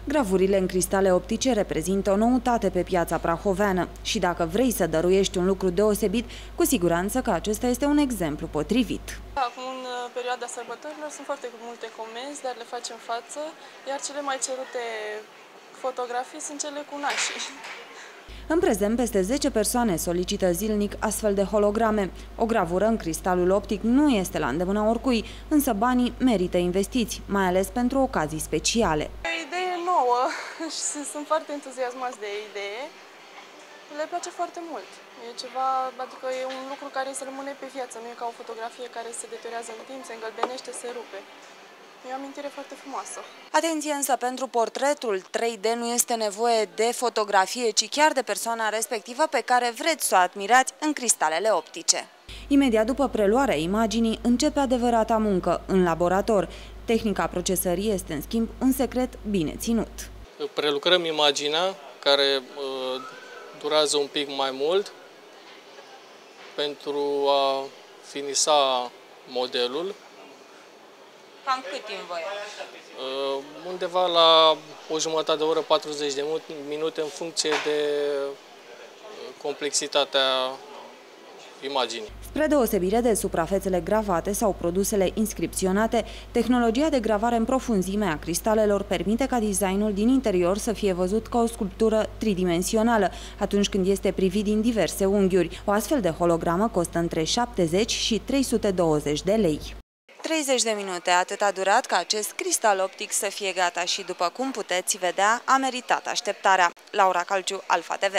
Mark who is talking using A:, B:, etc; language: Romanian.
A: Gravurile în cristale optice reprezintă o noutate pe piața prahoveană și dacă vrei să dăruiești un lucru deosebit, cu siguranță că acesta este un exemplu potrivit.
B: Acum, în perioada sărbătorilor, sunt foarte multe comenzi, dar le facem față, iar cele mai cerute fotografii sunt cele cu nașii.
A: În prezent, peste 10 persoane solicită zilnic astfel de holograme. O gravură în cristalul optic nu este la îndemâna oricui, însă banii merită investiți, mai ales pentru ocazii speciale.
B: E o idee nouă și sunt foarte entuziasmați de idee. Le place foarte mult. E ceva, adică e un lucru care se rămâne pe viață, nu e ca o fotografie care se deteriorează în timp, se îngălbenește, se rupe. E o amintire foarte frumoasă.
A: Atenție însă, pentru portretul 3D nu este nevoie de fotografie, ci chiar de persoana respectivă pe care vreți să o admirați în cristalele optice. Imediat după preluarea imaginii, începe adevărata muncă în laborator. Tehnica procesării este, în schimb, un secret bine ținut.
C: Prelucrăm imaginea, care durează un pic mai mult, pentru a finisa modelul.
A: Cam cât timp voi?
C: Undeva la o jumătate de oră, 40 de minute, în funcție de complexitatea imaginii.
A: Spre deosebire de suprafețele gravate sau produsele inscripționate, tehnologia de gravare în profunzime a cristalelor permite ca designul din interior să fie văzut ca o sculptură tridimensională, atunci când este privit din diverse unghiuri. O astfel de hologramă costă între 70 și 320 de lei. 30 de minute, atât a durat ca acest cristal optic să fie gata și, după cum puteți vedea, a meritat așteptarea. Laura Calciu, Alfa TV.